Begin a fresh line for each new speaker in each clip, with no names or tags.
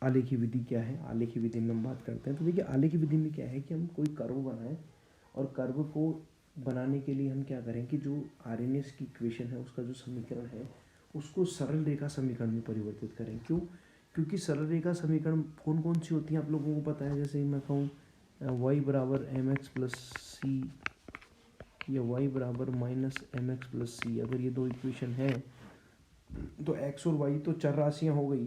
आलेखी विधि क्या है, आलेखी विधि में हम बात करते हैं। तो देखिए आलेखी विधि में क्या है कि हम कोई कर्व बनाएं और कर्व को बनाने के लिए हम क्या करें कि जो आरएनएस की इक्वेशन है उसका जो समीकरण है उसको सरल रेखा समीकरण में परिवर्तित करें। क्यों? क्योंकि सरल रेखा समीकरण कौन कौन सी होती हैं आप लोगों को पता है। जैसे मैं कहूँ y बराबर एम एक्स प्लस सी या y बराबर माइनस एम एक्स प्लस सी, अगर ये दो इक्वेशन है तो x और y तो चर राशियाँ हो गई,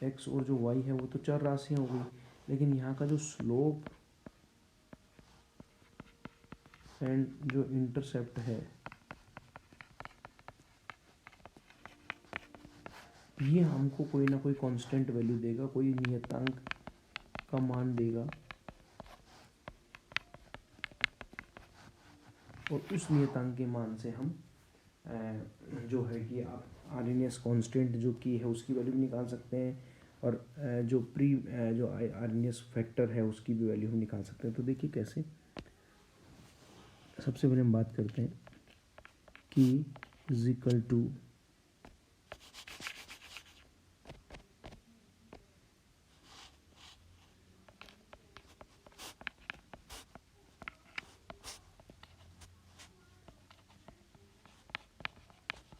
x और जो y है वो तो चर राशियाँ हो गई, लेकिन यहाँ का जो स्लोप एंड जो इंटरसेप्ट है ये हमको कोई ना कोई कांस्टेंट वैल्यू देगा, कोई नियतांक का मान देगा, और उस नियतांक के मान से हम जो है कि आप आरएनएस कांस्टेंट जो की है उसकी वैल्यू भी निकाल सकते हैं, और जो आरएनएस फैक्टर है उसकी भी वैल्यू हम निकाल सकते हैं। तो देखिए कैसे, सबसे पहले हम बात करते हैं कि is equal to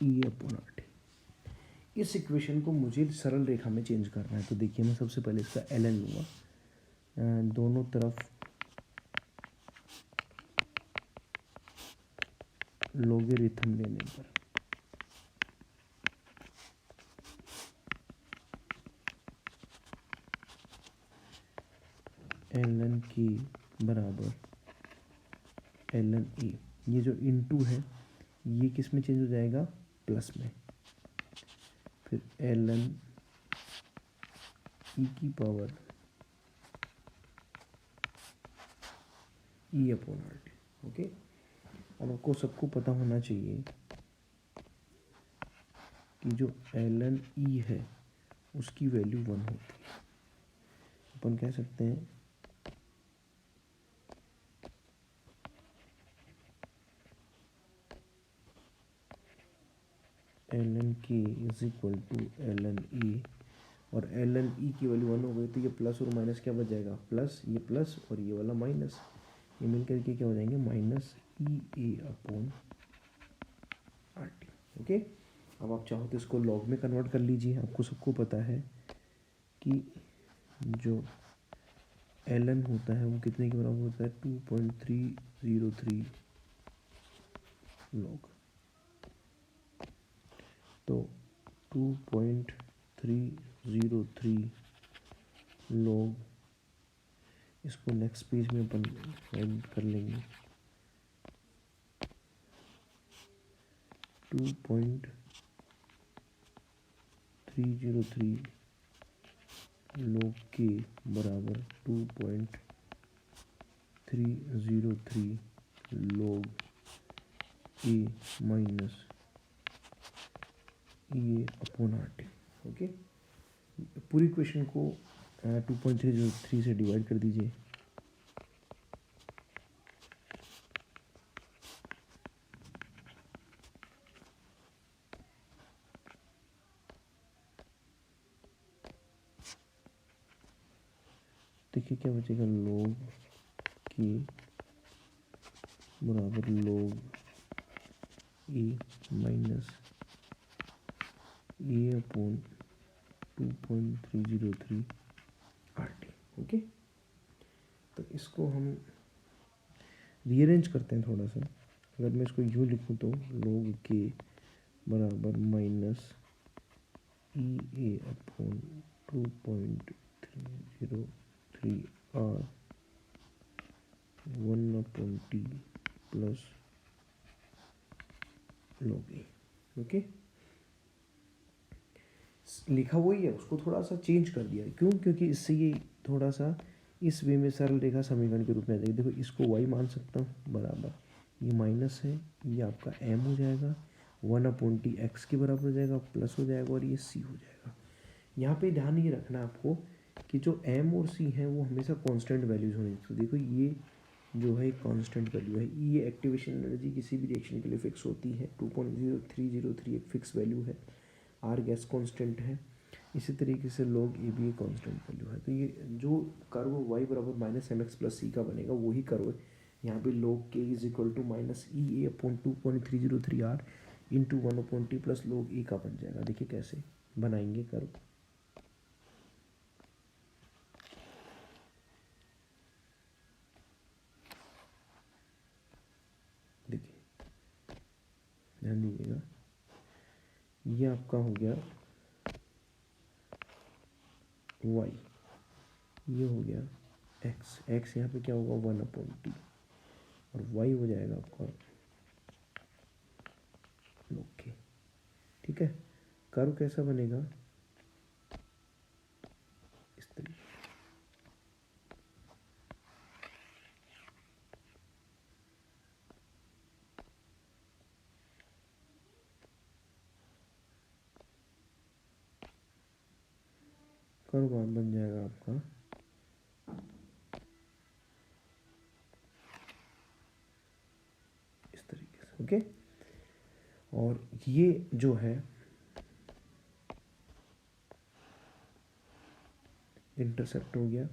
E upon R T. इस इक्वेशन को मुझे सरल रेखा में चेंज करना है। तो देखिए मैं सबसे पहले इसका एल एन लूँगा, दोनों तरफ लोगेरिथम लेने पर एल एन की बराबर एल एन ई, ये जो इनटू है ये किस में चेंज हो जाएगा, प्लस में, फिर एल एन ई की पावर ई अपॉन आर टी। ओके, अब आपको सबको पता होना चाहिए कि जो एल एन ई है उसकी वैल्यू 1 होती है। अपन कह सकते हैं L N K is equal to L N E, और एल एन ई की वैल्यू 1 हो गई तो ये प्लस और माइनस क्या बच जाएगा, प्लस, ये प्लस और ये वाला माइनस, ये मिल करके क्या हो जाएंगे, minus E A upon R T. Okay, अब आप चाहो तो इसको लॉग में कन्वर्ट कर लीजिए। आपको सबको पता है कि जो एल एन होता है वो कितने के बराबर होता है, 2.303 लॉग। तो 2.303 लॉग, इसको नेक्स्ट पेज में अपन ऐड कर लेंगे, 2.303 लॉग के बराबर 2.303 लॉग ए माइनस ए अपॉन आर टी। ओके, पूरी इक्वेशन को 2.303 से डिवाइड कर दीजिए। देखिए क्या बचेगा, लॉग के बराबर लॉग ए माइनस ए अपॉन 2.303 आर टी। ओके, तो इसको हम रीअरेंज करते हैं थोड़ा सा। अगर मैं इसको यूँ लिखूँ तो लॉग के बराबर minus E A upon 2.303 R 1/t plus log A. Okay, लिखा वही है, उसको थोड़ा सा चेंज कर दिया है। क्यों? क्योंकि इससे ये थोड़ा सा इस वे में सरल रेखा समीकरण के रूप में आ जाएगी। देखो इसको y मान सकता हूँ, बराबर ये माइनस है, ये आपका m हो जाएगा, 1/t x के बराबर हो जाएगा, प्लस हो जाएगा, और ये c हो जाएगा। यहाँ पे ध्यान ये रखना है आपको कि जो m और c हैं वो हमेशा कांस्टेंट वैल्यूज होनी चाहिए। तो देखो ये जो है कांस्टेंट वैल्यू है, ये एक्टिवेशन एनर्जी किसी भी रिएक्शन के लिए फिक्स होती है, 2.0303 एक फिक्स वैल्यू है। आर गैस कांस्टेंट है। इसी तरीके से log ए भी कांस्टेंट वैल्यू है। तो ये जो कर्व y बराबर minus M X plus C का बनेगा वही कर्व यहाँ पे log k is equal to minus E A upon 2.303 R into 1/t plus log A का बन जाएगा। देखिए कैसे बनाएंगे कर्व। देखिए ध्यान दीजिएगा, ये आपका हो गया y, ये हो गया x, x यहाँ पे क्या होगा 1/t और y हो जाएगा आपका log k। ठीक है, कर्व कैसा बनेगा इस तरीके। कर्व बन जाएगा आपका इस तरीके से। ओके, और ये जो है इंटरसेप्ट हो गया,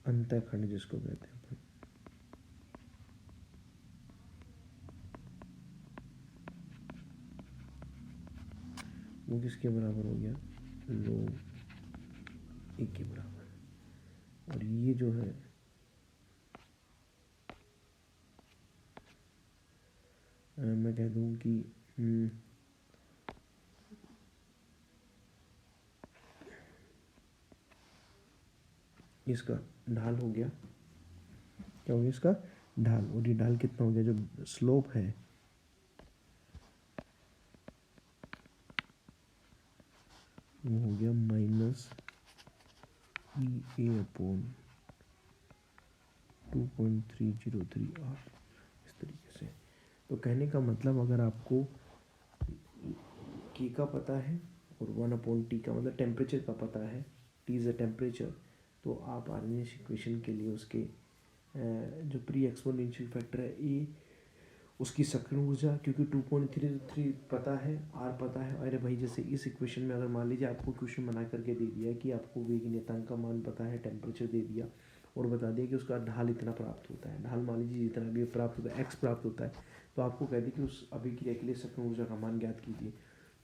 अंतःखंड जिसको कहते हैं अपन। वो किसके बराबर हो गया, log ए के बराबर। और ये जो है मैं कह दूं कि इसका ढाल हो गया। क्या हो गया इसका ढाल, और ये ढाल कितना हो गया, जो स्लोप है वो हो गया minus E A upon 2.303 R, इस तरीके से। तो कहने का मतलब अगर आपको के का पता है और 1/t का मतलब टेम्परेचर का पता है, टी इज़ अ टेम्परेचर, तो आप आर्रहनेस इक्वेशन के लिए उसके जो प्री एक्सपोनेंशियल फैक्टर है ए, उसकी सक्रिय ऊर्जा, क्योंकि 2.33 पता है, आर पता है। अरे भाई जैसे इस इक्वेशन में अगर मान लीजिए आपको क्वेश्चन बना करके दे दिया कि आपको वेग नियतांक का मान पता है, टेम्परेचर दे दिया और बता दिया कि उसका ढाल इतना प्राप्त होता है, ढाल मान लीजिए जितना भी प्राप्त होता है एक्स प्राप्त होता है, तो आपको कह दी कि उस अभिक्रिया के लिए सक्रिय ऊर्जा का मान ज्ञात कीजिए।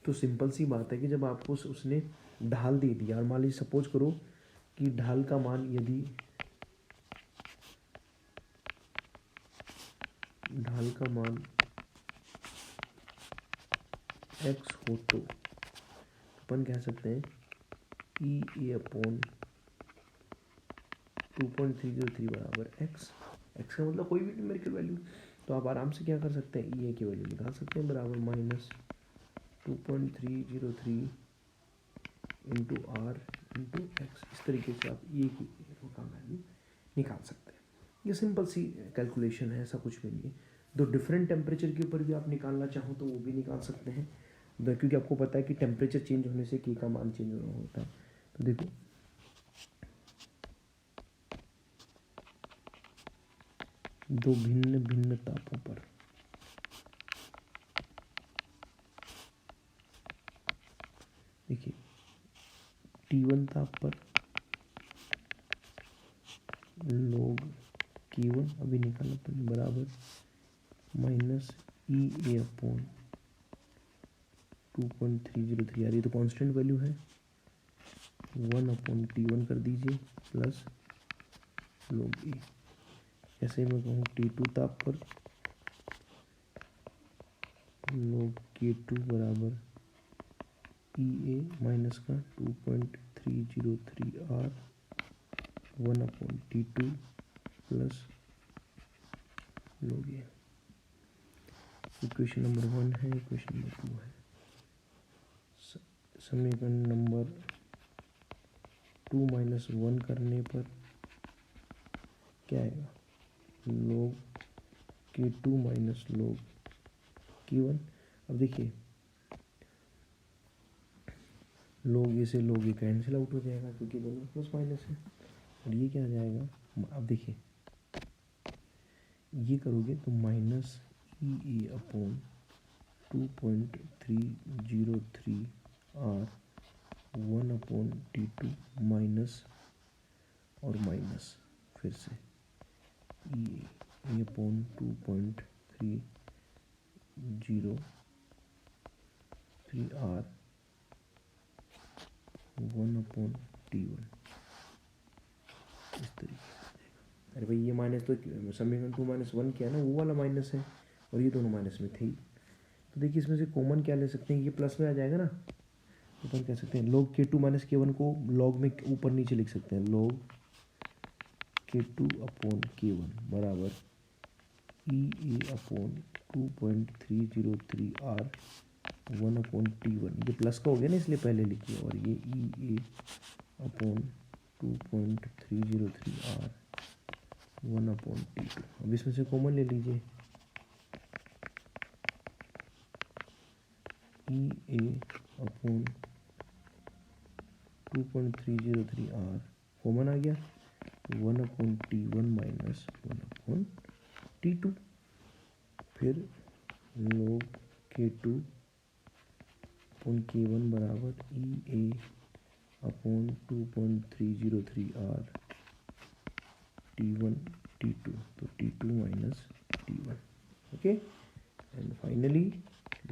तो सिंपल सी बात है कि जब आपको उसने ढाल दे दिया और मान लीजिए सपोज करो कि ढाल का मान यदि ढाल का मान x हो तो अपन कह सकते हैं ई ए अपॉन 2.303 बराबर x। x का मतलब कोई भी न्यूमेरिकल वैल्यू, तो आप आराम से क्या कर सकते हैं, ई ए की वैल्यू निकाल सकते हैं, बराबर minus 2.303 into R into X. इस तरीके से आप ई ए की का वैल्यू निकाल सकते हैं। ये सिंपल सी कैलकुलेशन है, ऐसा कुछ भी नहीं है। दो डिफरेंट टेम्परेचर के ऊपर भी आप निकालना चाहो तो वो भी निकाल सकते हैं, क्योंकि आपको पता है कि टेम्परेचर चेंज होने से की का मान चेंज होता है। तो देखो दो भिन्न भिन्न तापों पर देखिए T1 ताप पर log K1 अभी निकालना पड़ेगा बराबर माइनस ई ए अपॉन 2.303, यार ये तो कांस्टेंट वैल्यू है, 1/T1 कर दीजिए प्लस log ए। ऐसे मैं कहूँ T2 ताप पर log K2 बराबर ई ए माइनस का 2.303 R 1/T2 plus log A. Equation number 1 है, इक्वेशन नंबर 2 है। समीकरण नंबर 2 - 1 करने पर क्या आएगा, log K2 minus log K1। अब देखिए log ए से log ए कैंसिल आउट हो जाएगा क्योंकि दोनों प्लस माइनस है, और ये क्या आ जाएगा, अब देखिए ये करोगे तो माइनस ई ए अपॉन 2.303 फिर से E अपॉन 2.303R 1/T1 इस तरीके से। अरे भाई ये माइनस तो समीकरण 2 - 1 क्या है ना, वो वाला माइनस है, और ये दोनों माइनस में थे ही। तो देखिए इसमें से कॉमन क्या ले सकते हैं, ये प्लस में आ जाएगा ना, तो अपन कह सकते हैं log K2 - K1 को log में ऊपर नीचे लिख सकते हैं, log K2 अपॉन K1 बराबर EA अपॉन 2.303R 1/T1। ये प्लस का हो गया ना, इसलिए पहले लिखिए, और ये EA अपॉन 2.303R 1/T2। अब इसमें से कॉमन ले लीजिए, EA अपॉन 2.303R कॉमन आ गया, 1/T1 माइनस 1/T2। फिर log K2 अपॉन K1 बराबर EA upon 2.303R T1 T2, तो T2 minus T1। Okay, and finally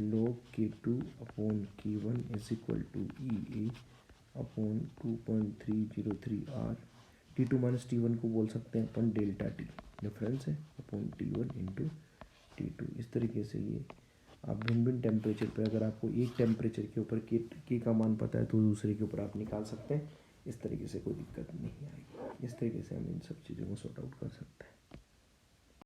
log K2 upon K1 is equal to EA upon 2.303R T2 minus T1 को बोल सकते हैं अपन delta T, difference है, upon T1 into T2। इस तरीके से ये आप भिन्न भिन्न टेम्परेचर पे, अगर आपको एक टेम्परेचर के ऊपर के का मान पता है तो दूसरे के ऊपर आप निकाल सकते हैं। इस तरीके से कोई दिक्कत नहीं आएगी। इस तरीके से हम इन सब चीज़ों को सॉर्ट आउट कर सकते हैं।